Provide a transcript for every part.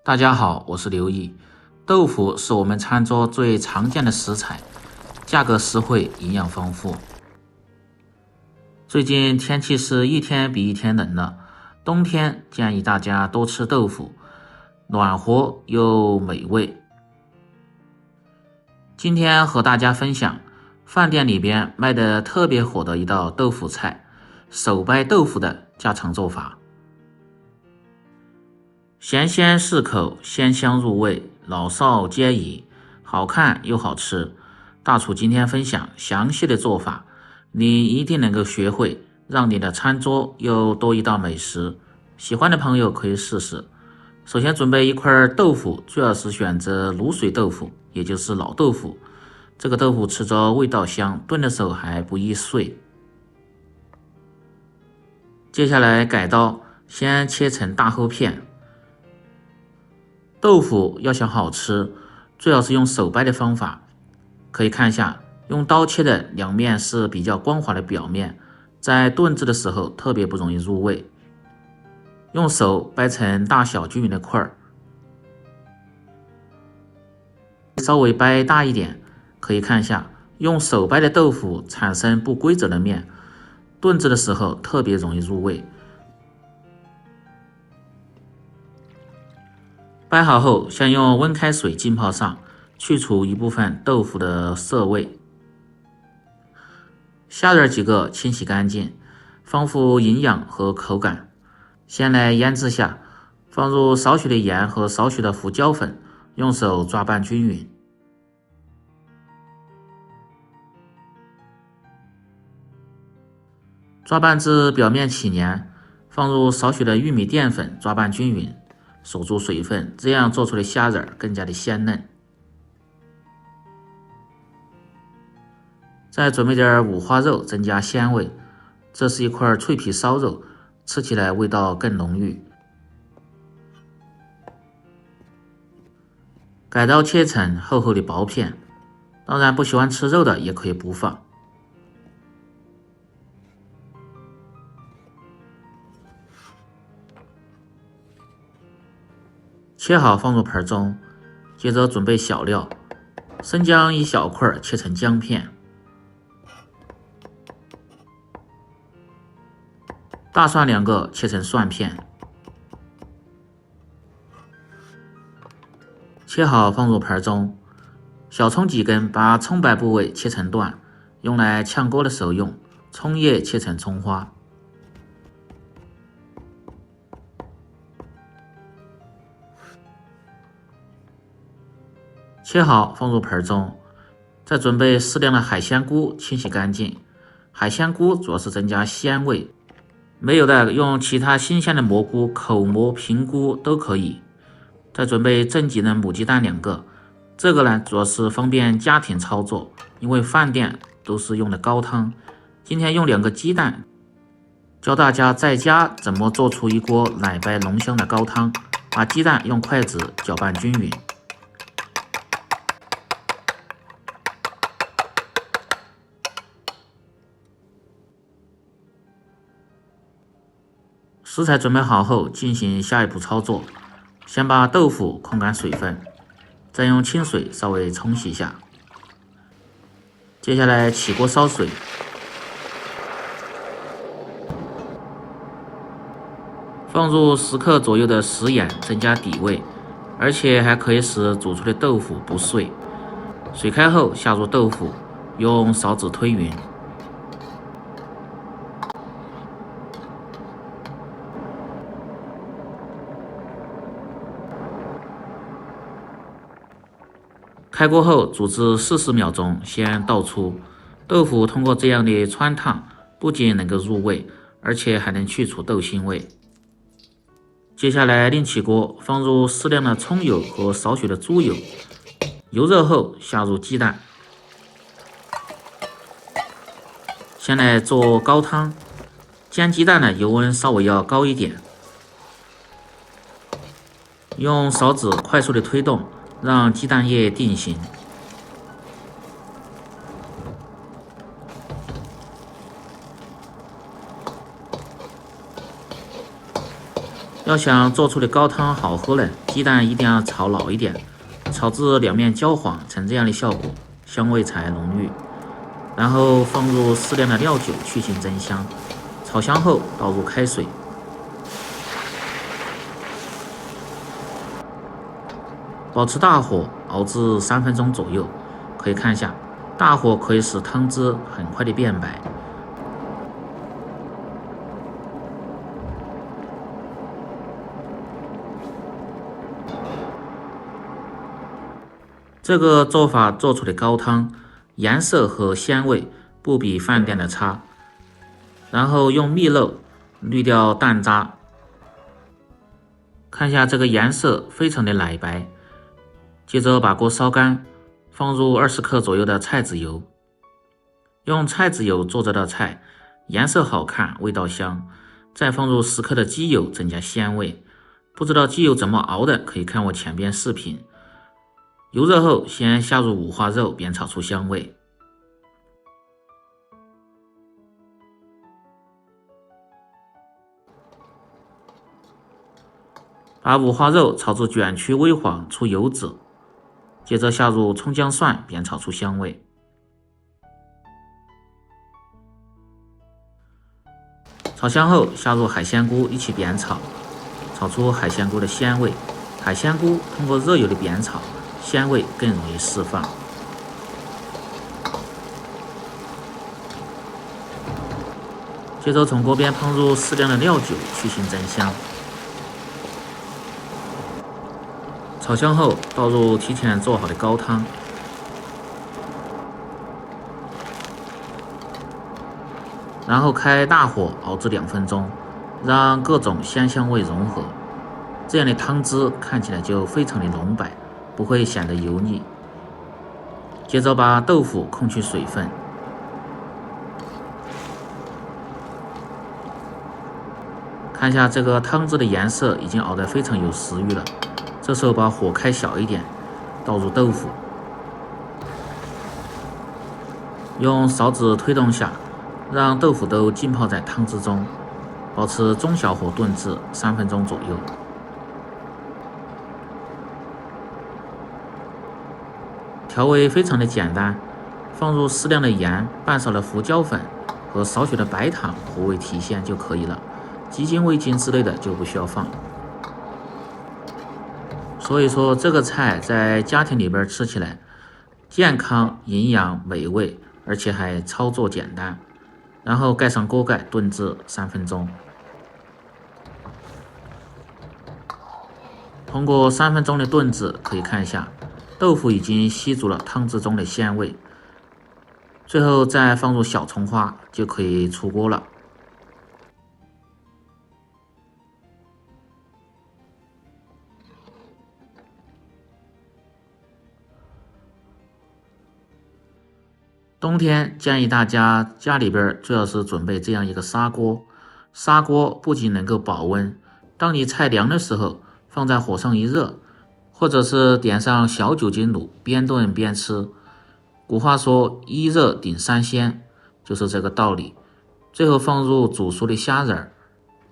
大家好，我是刘毅。豆腐是我们餐桌最常见的食材，价格实惠，营养丰富。最近天气是一天比一天冷了，冬天建议大家多吃豆腐，暖和又美味。今天和大家分享饭店里边卖的特别火的一道豆腐菜——手掰豆腐的家常做法。咸鲜适口，鲜香入味，老少皆宜，好看又好吃。大厨今天分享详细的做法，你一定能够学会，让你的餐桌又多一道美食。喜欢的朋友可以试试。首先准备一块豆腐，最好是选择卤水豆腐，也就是老豆腐。这个豆腐吃着味道香，炖的时候还不易碎。接下来改刀，先切成大厚片。豆腐要想好吃，最好是用手掰的方法。可以看一下，用刀切的两面是比较光滑的表面，在炖制的时候特别不容易入味。用手掰成大小均匀的块儿，稍微掰大一点。可以看一下，用手掰的豆腐产生不规则的面，炖制的时候特别容易入味。掰好后，先用温开水浸泡上，去除一部分豆腐的涩味。虾仁几个清洗干净，丰富营养和口感。先来腌制下，放入少许的盐和少许的胡椒粉，用手抓拌均匀。抓拌至表面起黏，放入少许的玉米淀粉，抓拌均匀。守住水分，这样做出的虾仁更加的鲜嫩。再准备点五花肉，增加鲜味。这是一块脆皮烧肉，吃起来味道更浓郁。改刀切成厚厚的薄片，当然不喜欢吃肉的也可以不放。切好放入盆中，接着准备小料。生姜一小块切成姜片，大蒜2个切成蒜片，切好放入盆中。小葱几根，把葱白部位切成段，用来炝锅的时候用。葱叶切成葱花。切好放入盆中，再准备适量的海鲜菇，清洗干净。海鲜菇主要是增加鲜味，没有的用其他新鲜的蘑菇、口蘑、平菇都可以。再准备正极的母鸡蛋2个，这个呢主要是方便家庭操作，因为饭店都是用的高汤，今天用2个鸡蛋，教大家在家怎么做出一锅奶白浓香的高汤。把鸡蛋用筷子搅拌均匀。食材准备好后，进行下一步操作。先把豆腐控干水分，再用清水稍微冲洗一下。接下来起锅烧水，放入10克左右的食盐，增加底味，而且还可以使煮出的豆腐不碎。水开后下入豆腐，用勺子推匀。开锅后煮至40秒钟，先倒出。豆腐通过这样的穿烫，不仅能够入味，而且还能去除豆腥味。接下来另起锅，放入适量的葱油和少许的猪油。油热后下入鸡蛋。先来做高汤，煎鸡蛋的油温稍微要高一点，用勺子快速的推动，让鸡蛋液定型。要想做出的高汤好喝呢，鸡蛋一定要炒老一点，炒至两面焦黄，成这样的效果，香味才浓郁。然后放入适量的料酒去腥增香，炒香后倒入开水，保持大火熬至3分钟左右。可以看一下，大火可以使汤汁很快的变白。这个做法做出的高汤，颜色和鲜味不比饭店的差。然后用蜜漏滤掉蛋渣，看一下这个颜色非常的奶白。接着把锅烧干，放入20克左右的菜籽油。用菜籽油做这道菜，颜色好看，味道香。再放入10克的鸡油，增加鲜味。不知道鸡油怎么熬的，可以看我前边视频。油热后，先下入五花肉，煸炒出香味。把五花肉炒至卷曲微黄，出油脂。接着下入葱姜蒜，煸炒出香味。炒香后，下入海鲜菇一起煸炒，炒出海鲜菇的鲜味。海鲜菇通过热油的煸炒，鲜味更容易释放。接着从锅边烹入适量的料酒，去腥增香。炒香后，倒入提前做好的高汤，然后开大火熬至2分钟，让各种鲜香味融合。这样的汤汁看起来就非常的浓白，不会显得油腻。接着把豆腐控去水分，看一下这个汤汁的颜色已经熬得非常有食欲了。这时候把火开小一点，倒入豆腐，用勺子推动下，让豆腐都浸泡在汤汁中，保持中小火炖制3分钟左右。调味非常的简单，放入适量的盐、半勺的胡椒粉和少许的白糖，活味提鲜就可以了。鸡精、味精之类的就不需要放。所以说这个菜在家庭里边吃起来健康、营养、美味，而且还操作简单。然后盖上锅盖炖制3分钟。通过3分钟的炖制，可以看一下豆腐已经吸足了汤汁中的鲜味。最后再放入小葱花，就可以出锅了。冬天建议大家家里边最好是准备这样一个砂锅。砂锅不仅能够保温，当你菜凉的时候，放在火上一热，或者是点上小酒精炉，边炖边吃。古话说一热顶3鲜，就是这个道理。最后放入煮熟的虾仁，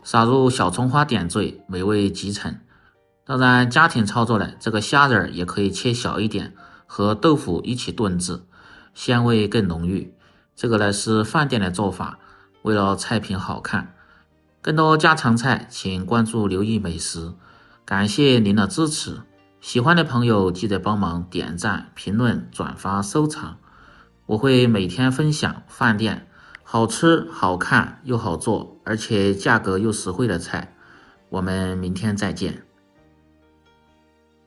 撒入小葱花点缀，美味集成。当然家庭操作呢，这个虾仁也可以切小一点，和豆腐一起炖制，鲜味更浓郁。这个呢是饭店的做法，为了菜品好看。更多家常菜请关注留意美食，感谢您的支持。喜欢的朋友记得帮忙点赞、评论、转发、收藏，我会每天分享饭店好吃、好看又好做，而且价格又实惠的菜。我们明天再见。